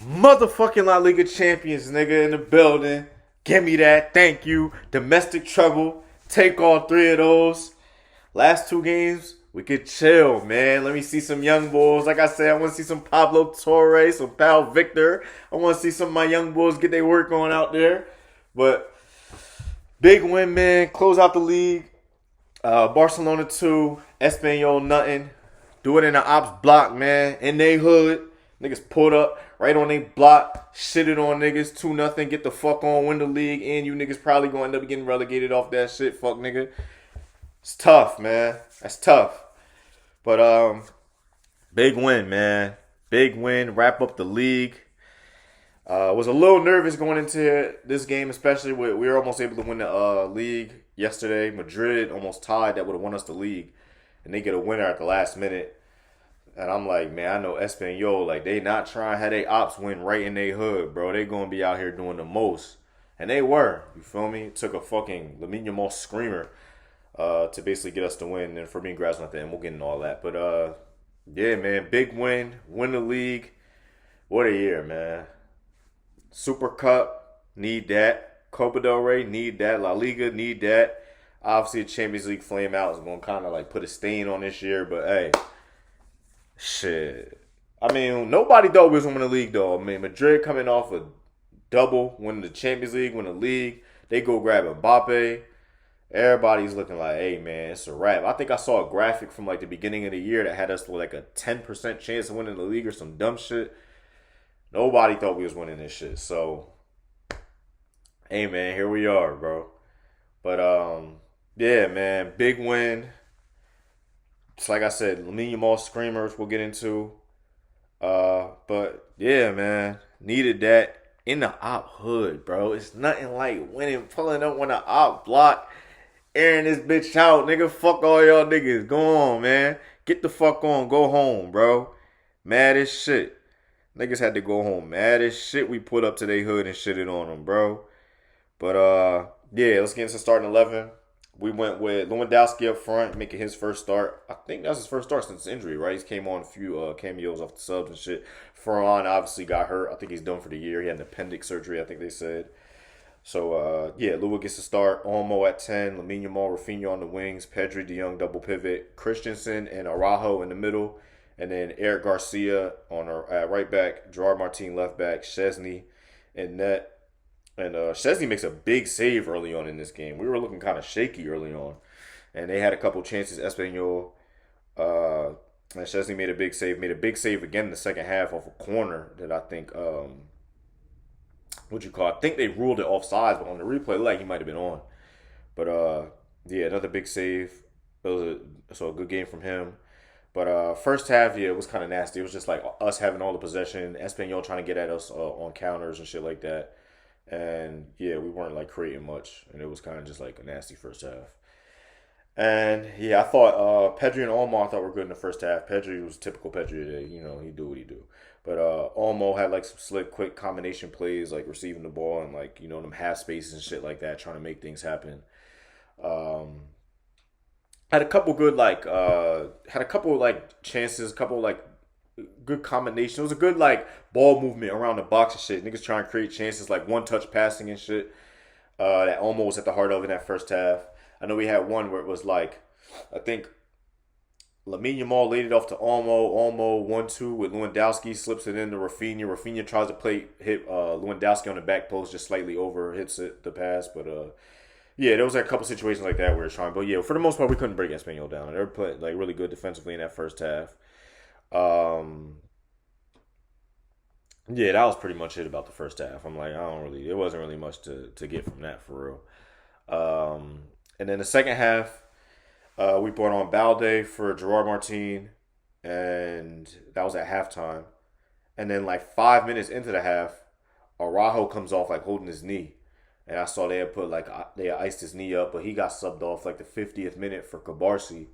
Motherfucking La Liga champions, nigga, in the building. Give me that. Thank you. Domestic trouble. Take all three of those. Last two games, we could chill, man. Let me see some young boys. Like I said, I want to see some Pablo Torre, some Pal Victor. I want to see some of my young boys get their work on out there. But big win, man. Close out the league. Barcelona 2, Espanyol nothing. Do it in the ops block, man. In they hood. Niggas pulled up right on they block, shitted on niggas, 2-0, get the fuck on, win the league, and you niggas probably gonna end up getting relegated off that shit, fuck nigga. It's tough, man. That's tough. But big win, man. Big win, wrap up the league. Was a little nervous going into this game, especially with we were almost able to win the league yesterday. Madrid almost tied, that would have won us the league, and they get a winner at the last minute. And I'm like, man, I know Espanyol, like, they not trying to have their ops win right in their hood, bro. They going to be out here doing the most. And they were. You feel me? It took a fucking Lamine Yamal screamer to basically get us to win. And for me, grabs at the end, we'll get into all that. But, yeah, man, big win. Win the league. What a year, man. Super Cup, need that. Copa del Rey, need that. La Liga, need that. Obviously, the Champions League flame out is going to kind of, like, put a stain on this year. But, hey. Shit. I mean, nobody thought we was winning the league, though. I mean, Madrid coming off a double, winning the Champions League, winning the league. They go grab Mbappe. Everybody's looking like, hey, man, it's a wrap. I think I saw a graphic from, like, the beginning of the year that had us with, like, a 10% chance of winning the league or some dumb shit. Nobody thought we was winning this shit. So, hey, man, here we are, bro. But, yeah, man, big win. Just like I said, Lamine Yamal screamers we'll get into. But yeah, man, needed that in the op hood, bro. It's nothing like winning, pulling up on the op block, airing this bitch out, nigga. Fuck all y'all niggas. Go on, man. Get the fuck on. Go home, bro. Mad as shit. Niggas had to go home. Mad as shit. We put up to their hood and shitted on them, bro. But yeah, let's get into starting 11. We went with Lewandowski up front, making his first start. I think that was his first start since injury, right? He came on a few cameos off the subs and shit. Ferran obviously got hurt. I think he's done for the year. He had an appendix surgery, I think they said. So, yeah, Lua gets to start. Olmo at 10. Lamine Yamal, Rafinha on the wings. Pedri, De Jong double pivot. Christensen and Araujo in the middle. And then Eric Garcia on right back. Gerard Martin left back. Szczesny in net. And Szczesny makes a big save early on in this game. We were looking kind of shaky early on. And they had a couple chances. Espanyol, and Szczesny made a big save. Made a big save again in the second half off a corner that I think, I think they ruled it offsides, but on the replay, like he might have been on. But, yeah, another big save. So a good game from him. But first half, yeah, it was kind of nasty. It was just like us having all the possession. Espanyol trying to get at us on counters and shit like that. And yeah, we weren't like creating much, and it was kind of just like a nasty first half. And yeah, I thought Pedri and Olmo I thought were good in the first half. Pedri was typical Pedri today, he do what he do. But Olmo had like some slick, quick combination plays, like receiving the ball and like them half spaces and shit like that, trying to make things happen. Um, had a couple good chances, a couple like good combination. It was a good like ball movement around the box and shit. Niggas trying to create chances like one touch passing and shit. That almost was at the heart of in that first half. I know we had one where it was like, I think Lamine Yamal laid it off to Olmo. Olmo 1-2 with Lewandowski, slips it into Rafinha. Rafinha tries to hit Lewandowski on the back post, just slightly over, hits the pass. But yeah, there was like a couple situations like that where we were trying. But yeah, for the most part, we couldn't break Espanyol down. They were playing like really good defensively in that first half. Um, yeah, that was pretty much it about the first half. I'm like, it wasn't really much to get from that for real. And then the second half, we brought on Balde for Gerard Martin, and that was at halftime. And then like 5 minutes into the half, Araujo comes off like holding his knee. And I saw they had iced his knee up, but he got subbed off like the 50th minute for Cabarsi.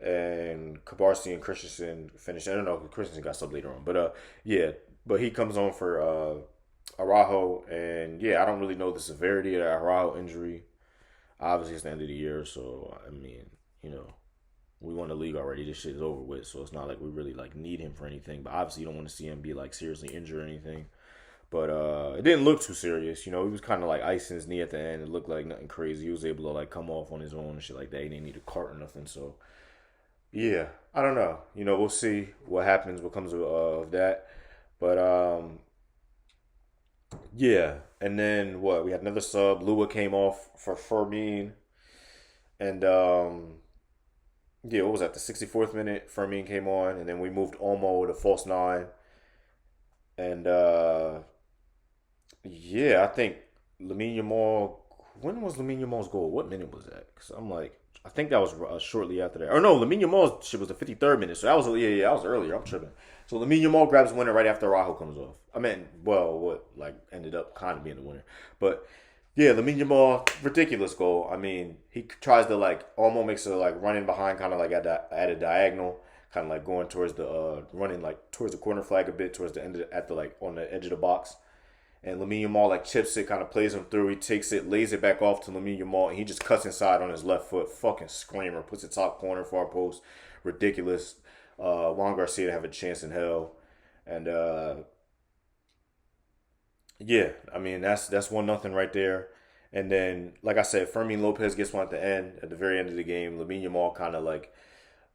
And Cabarsi and Christensen finished. I don't know if Christensen got subbed later on. But yeah. But he comes on for Araujo. And yeah, I don't really know the severity of the Araujo injury. Obviously, it's the end of the year. So, I mean, We won the league already. This shit is over with. So it's not like we really like need him for anything. But obviously, you don't want to see him be like seriously injured or anything. But it didn't look too serious. You know, he was kind of like icing his knee at the end. It looked like nothing crazy. He was able to like come off on his own and shit like that. He didn't need a cart or nothing. So yeah, I don't know. You know, we'll see what happens, what comes of that. But yeah. And then what? We had another sub. Lua came off for Fermin, and yeah, what was that? The 64th minute, Fermin came on, and then we moved Olmo to false nine, and yeah, I think Lamine Yamal. When was Lamine Yamal's goal? What minute was that? Because I'm like, I think that was shortly after that. Or no, Lamine Yamal's shit was the 53rd minute. So that was that was earlier. I'm tripping. So Lamine Yamal grabs the winner right after Araujo comes off. I mean, well, what like ended up kind of being the winner, but yeah, Lamine Yamal, ridiculous goal. I mean, he tries to like almost makes a like running behind, kind of like at a diagonal, kind of like going towards the running like towards the corner flag a bit, towards the end of at the like on the edge of the box. And Lamine Yamal like chips it, kind of plays him through. He takes it, lays it back off to Lamine Yamal, and he just cuts inside on his left foot. Fucking screamer. Puts it top corner, far post. Ridiculous. Juan Garcia to have a chance in hell. And yeah, I mean that's 1-0 right there. And then, like I said, Fermin Lopez gets one at the end, at the very end of the game. Lamine Yamal kind of like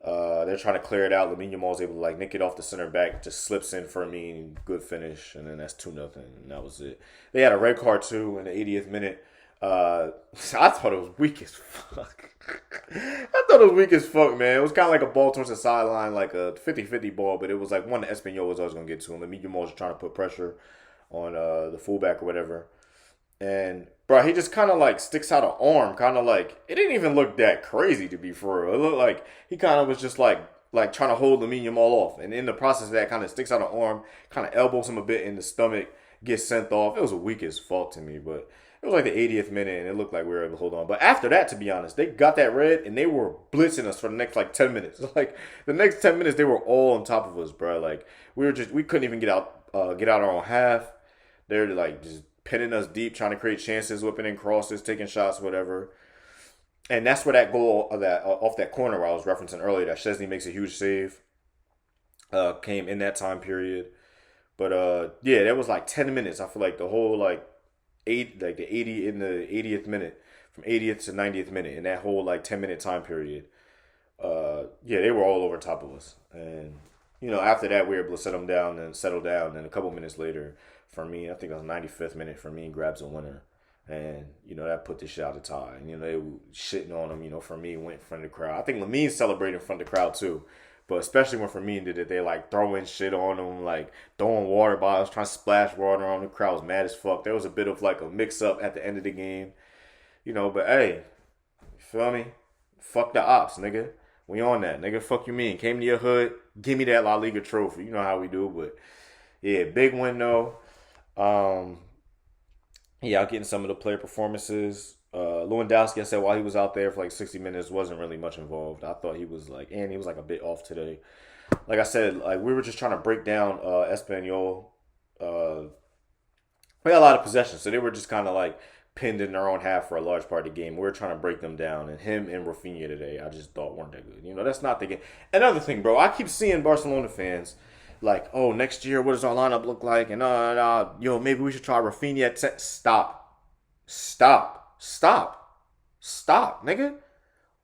they're trying to clear it out. Lamine Yamal's able to like nick it off the center back, just slips in Fermin, good finish, and then that's 2-0, and that was it. They had a red card too in the 80th minute. I thought it was weak as fuck. I thought it was weak as fuck, man. It was kind of like a ball towards the sideline, like a 50-50 ball, but it was like one that Espanyol was always going to get to him. Lamine Yamal was trying to put pressure on the fullback or whatever. And bro, he just kind of like sticks out an arm, kind of like it didn't even look that crazy to be for real. It looked like he kind of was just like trying to hold Lamine Yamal off, and in the process of that, kind of sticks out an arm, kind of elbows him a bit in the stomach, gets sent off. It was a weak as fuck to me, but it was like the 80th minute, and it looked like we were able to hold on. But after that, to be honest, they got that red, and they were blitzing us for the next like 10 minutes. Like the next 10 minutes, they were all on top of us, bro. Like we couldn't even get out our own half. They're like just pinning us deep, trying to create chances, whipping in crosses, taking shots, whatever. And that's where that goal of that off that corner where I was referencing earlier, that Chesney makes a huge save, came in that time period. But yeah, that was like 10 minutes. I feel like the whole like the 80 in the 80th minute, from 80th to 90th minute, in that whole like 10-minute time period. Yeah, they were all over top of us, and you know after that we were able to set them down and settle down. And a couple minutes later, for me, I think it was 95th minute, for me grabs a winner. And, you know, that put the shit out of tie. And, you know, they were shitting on him, you know, for me went in front of the crowd. I think Lamine celebrated in front of the crowd too. But especially when Fermin did it, they like throwing shit on him, like throwing water bottles, trying to splash water on him. The crowd was mad as fuck. There was a bit of like a mix up at the end of the game. You know, but hey, you feel me? Fuck the ops, nigga. We on that, nigga. Fuck you mean. Came to your hood, give me that La Liga trophy. You know how we do, but yeah, big win though. Yeah, getting some of the player performances. Lewandowski, I said while he was out there for like 60 minutes, wasn't really much involved. I thought he was like, and he was like a bit off today. Like I said, like we were just trying to break down Espanyol. We had a lot of possession, so they were just kind of like pinned in their own half for a large part of the game. We were trying to break them down, and him and Rafinha today, I just thought weren't that good. You know, that's not the game. Another thing, bro, I keep seeing Barcelona fans like, oh, next year, what does our lineup look like? And yo, maybe we should try Rafinha at 10. Stop, nigga.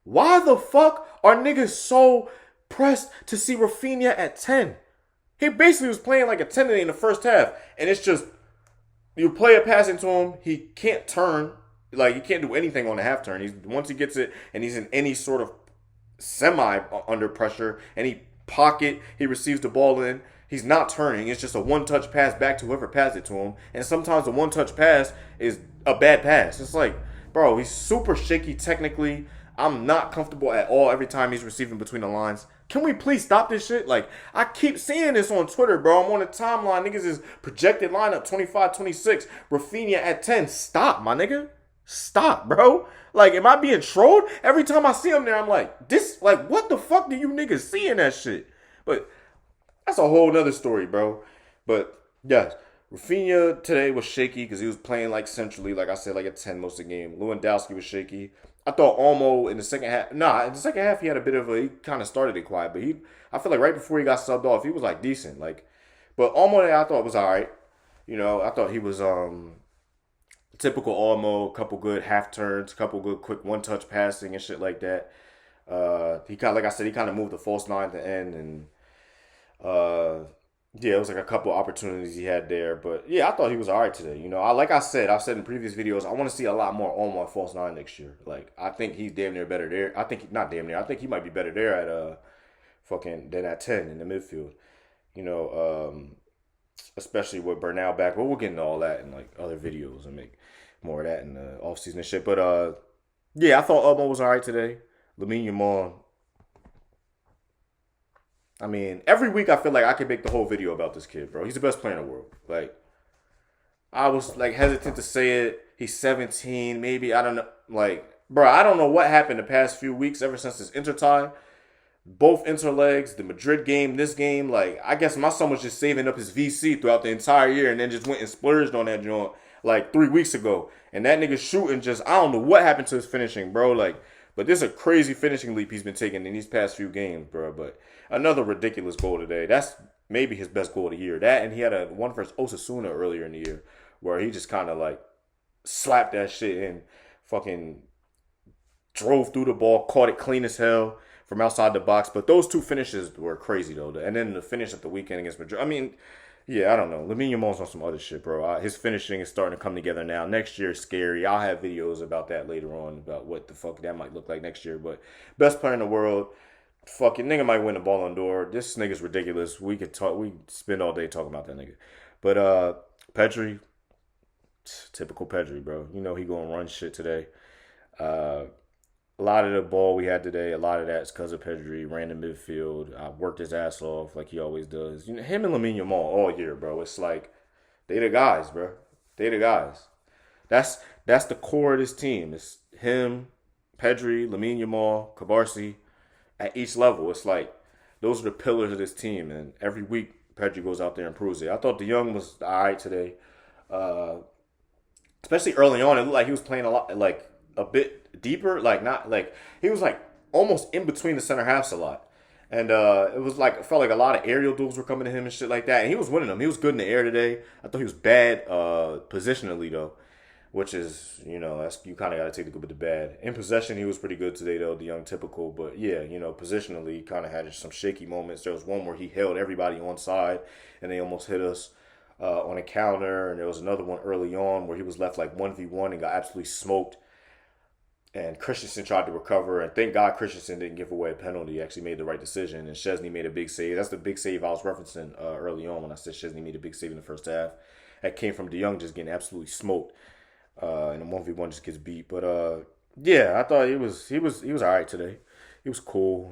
Why the fuck are niggas so pressed to see Rafinha at 10? He basically was playing like a 10 in the first half, and it's just you play a pass into him, he can't turn, like he can't do anything on the half turn. He's once he gets it, and he's in any sort of semi under pressure, and he receives the ball in. He's not turning. It's just a one-touch pass back to whoever passed it to him. And sometimes the one-touch pass is a bad pass. It's like, bro, he's super shaky technically. I'm not comfortable at all every time he's receiving between the lines. Can we please stop this shit? Like, I keep seeing this on Twitter, bro. I'm on the timeline. Niggas is projected lineup 25-26. Rafinha at 10. Stop, my nigga. Stop, bro. Like, am I being trolled? Every time I see him there, I'm like, what the fuck do you niggas see in that shit? But that's a whole nother story, bro. But, yes, Rafinha today was shaky because he was playing, like, centrally, like I said, like a 10 most of the game. Lewandowski was shaky. I thought Almo in the second half. Nah, in the second half he had a bit of a. He kind of started it quiet, but I feel like right before he got subbed off, he was like decent. Like, but Almo I thought was all right. I thought he was typical Almo, couple good half turns, couple good quick one touch passing and shit like that. He kind of, like I said, he kind of moved the false nine at the end, and uh, yeah, it was like a couple opportunities he had there. But yeah, I thought he was all right today. I've said in previous videos, I want to see a lot more Almo at false nine next year. Like, I think he's damn near better there. Not damn near. I think he might be better there at fucking than at 10 in the midfield. You know, especially with Bernal back. But we'll get into all that in like other videos and make more of that in the offseason and shit. But yeah, I thought Almo was all right today. Lamine Yamal. I mean, every week I feel like I could make the whole video about this kid, bro. He's the best player in the world. Like, I was like hesitant to say it. He's 17, maybe. I don't know. Like, bro, I don't know what happened the past few weeks ever since this Inter tie. Both Inter legs, the Madrid game, this game. Like, I guess my son was just saving up his VC throughout the entire year and then just went and splurged on that joint like 3 weeks ago. And that nigga shooting just, I don't know what happened to his finishing, bro. Like, but this is a crazy finishing leap he's been taking in these past few games, bro. But another ridiculous goal today. That's maybe his best goal of the year. That, and he had a one versus Osasuna earlier in the year where he just kind of like slapped that shit and fucking drove through the ball, caught it clean as hell from outside the box. But those two finishes were crazy, though. And then the finish at the weekend against Madrid. I mean, yeah, I don't know. Lamine Yamal's on some other shit, bro. His finishing is starting to come together now. Next year is scary. I'll have videos about that later on, about what the fuck that might look like next year. But best player in the world, fucking nigga might win the Ballon d'Or. This nigga's ridiculous. We spend all day talking about that nigga. But Pedri, typical Pedri, bro. You know he gonna run shit today. A lot of the ball we had today, a lot of that's because of Pedri. Ran the midfield. Worked his ass off like he always does. Him and Lamine Yamal all year, bro. It's like they the guys, bro. They the guys. That's the core of this team. It's him, Pedri, Lamine Yamal, Cabarsi. At each level, it's like those are the pillars of this team. And every week, Pedri goes out there and proves it. I thought De Jong was all right today. Especially early on, it looked like he was playing a lot, like a bit deeper, like not like he was like almost in between the center halves a lot, and it was like it felt like a lot of aerial duels were coming to him and shit like that, and he was winning them. He was good in the air today. I thought he was bad positionally though, which is that's you kind of got to take the good with the bad. In possession, he was pretty good today though, the young typical, but yeah, positionally, he kind of had some shaky moments. There was one where he held everybody on side, and they almost hit us. On a counter, and there was another one early on where he was left like 1v1 and got absolutely smoked. And Christensen tried to recover, and thank God Christensen didn't give away a penalty. He actually made the right decision, and Szczesny made a big save. That's the big save I was referencing early on when I said Szczesny made a big save in the first half. That came from De Jong just getting absolutely smoked, and the 1v1 just gets beat. But yeah, I thought he was all right today. He was cool,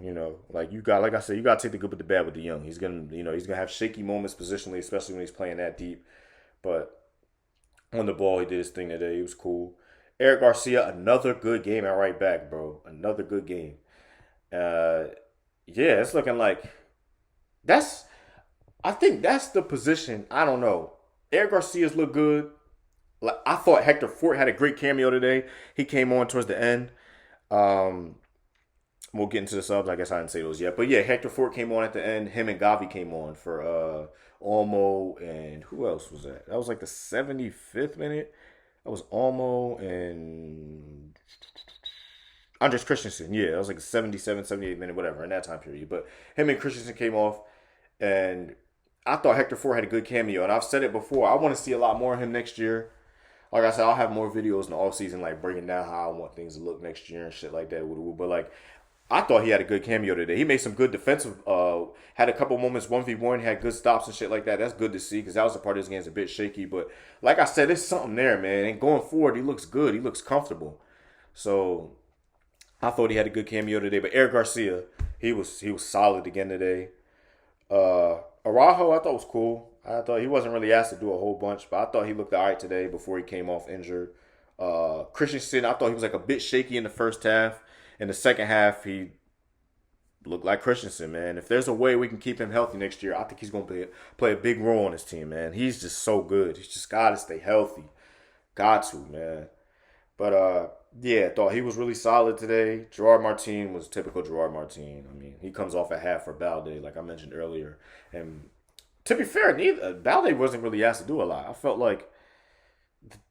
like I said, you got to take the good with the bad with De Jong. He's gonna have shaky moments positionally, especially when he's playing that deep. But on the ball, he did his thing today. He was cool. Eric Garcia, another good game at right back, bro. Another good game. Yeah, it's looking like I think that's the position. I don't know. Eric Garcia's look good. Like I thought Hector Fort had a great cameo today. He came on towards the end. We'll get into the subs. I guess I didn't say those yet. But yeah, Hector Fort came on at the end. Him and Gavi came on for Olmo, and who else was that? That was like the 75th minute. That was Olmo and Andres Christensen. Yeah, that was like a 77, 78 minute, whatever, in that time period. But him and Christensen came off, and I thought Hector Fort had a good cameo. And I've said it before. I want to see a lot more of him next year. Like I said, I'll have more videos in the offseason, like breaking down how I want things to look next year and shit like that. But like, I thought he had a good cameo today. He made some good defensive, had a couple moments 1v1, had good stops and shit like that. That's good to see because that was the part of his game that's a bit shaky. But like I said, there's something there, man. And going forward, he looks good. He looks comfortable. So I thought he had a good cameo today. But Eric Garcia, he was solid again today. Araujo, I thought was cool. I thought he wasn't really asked to do a whole bunch, but I thought he looked all right today before he came off injured. Christensen, I thought he was like a bit shaky in the first half. In the second half, he looked like Christensen, man. If there's a way we can keep him healthy next year, I think he's going to play a big role on this team, man. He's just so good. He's just got to stay healthy. Got to, man. But, Yeah, thought he was really solid today. Gerard Martin was typical Gerard Martin. I mean, he comes off at half for Balde, like I mentioned earlier. And to be fair, neither Balde wasn't really asked to do a lot. I felt like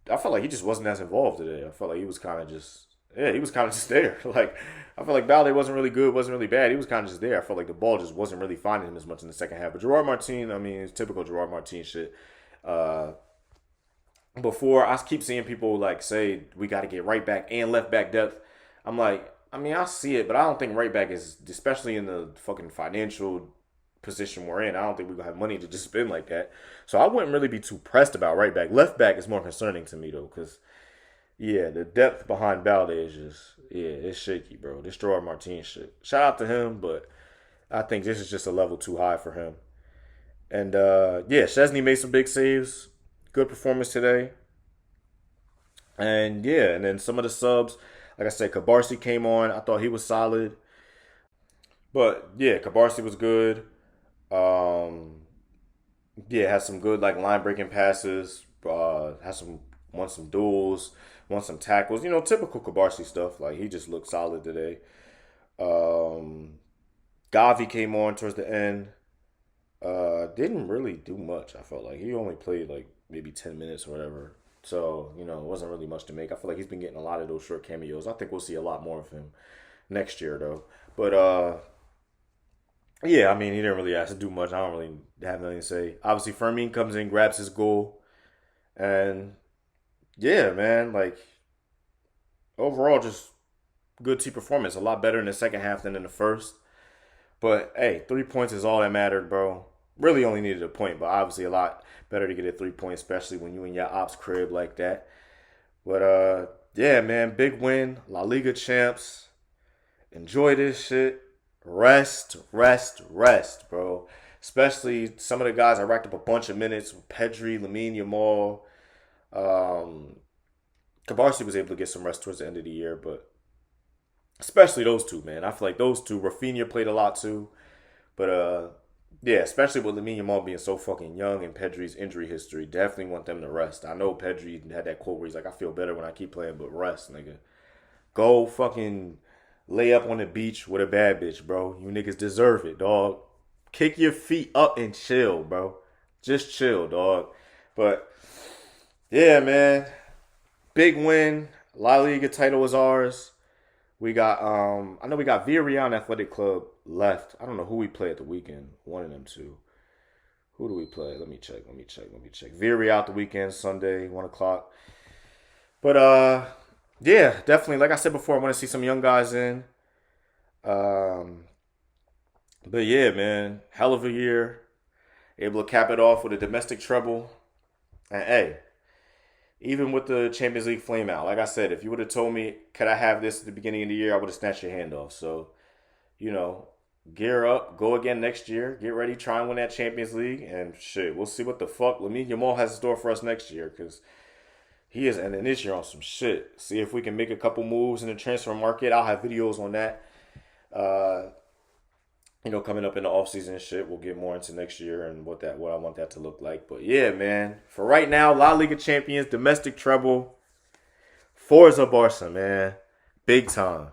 he just wasn't as involved today. I felt like he was kind of just he was kind of just there. Like I felt like Balde wasn't really good, wasn't really bad. He was kind of just there. I felt like the ball just wasn't really finding him as much in the second half. But Gerard Martin, I mean, it's typical Gerard Martin shit. Uh, Before I keep seeing people like say we got to get right back and left back depth. I'm like, I mean, I see it, but I don't think right back is, especially in the fucking financial position we're in. I don't think we're gonna have money to just spend like that. So I wouldn't really be too pressed about right back. Left back is more concerning to me though, because yeah, the depth behind Balde is just it's shaky, bro. This Gerard Martin shit. Shout out to him, but I think this is just a level too high for him. And yeah, Chesney made some big saves. Good performance today. And yeah, and then some of the subs, like I said, Kabarsi came on. I thought he was solid. But yeah, Kabarsi was good. Um, yeah, had some good like line breaking passes. Had some won some duels, won some tackles. You know, typical Kabarsi stuff. Like he just looked solid today. Um, Gavi came on towards the end. Didn't really do much. I felt like he only played like maybe 10 minutes or whatever. So it wasn't really much to make. I feel like he's been getting a lot of those short cameos. I think we'll see a lot more of him next year though. But yeah, I mean he didn't really have to do much. I don't really have nothing to say. Obviously, Fermin comes in, grabs his goal, and yeah, man, like overall, just good team performance. A lot better in the second half than in the first. But hey, 3 points is all that mattered, bro. Really only needed a point, but obviously a lot better to get a 3 point, especially when you in your ops crib like that. But yeah, man, big win, La Liga champs. Enjoy this shit. Rest, rest, rest, bro. Especially some of the guys I racked up a bunch of minutes. Pedri, Lamine Yamal. Um, Kabarsi was able to get some rest towards the end of the year, but especially those two, man. I feel like those two. Rafinha played a lot too. But yeah, especially with Lamine Yamal being so fucking young and Pedri's injury history, definitely want them to rest. I know Pedri had that quote where he's like, "I feel better when I keep playing, but rest, nigga. Go fucking lay up on the beach with a bad bitch, bro. You niggas deserve it, dog. Kick your feet up and chill, bro. Just chill, dog." But yeah, man, big win. La Liga title was ours. We got I know we got Villarreal Athletic Club left. I don't know who we play at the weekend. One of them two. Who do we play? Let me check. Villarreal the weekend, Sunday, 1 o'clock. But yeah, definitely. Like I said before, I want to see some young guys in. Um, but yeah, man, hell of a year. Able to cap it off with a domestic treble. And hey, even with the Champions League flame out, like I said, if you would have told me, could I have this at the beginning of the year, I would have snatched your hand off. So, you know, gear up, go again next year, get ready, try and win that Champions League, and shit, we'll see what the fuck Lamine Yamal has in store for us next year, because he is ending this year on some shit. See if we can make a couple moves in the transfer market. I'll have videos on that. Uh, coming up in the offseason and shit, we'll get more into next year and what I want that to look like. But yeah, man, for right now, La Liga champions, domestic treble, Forza Barca, man, big time.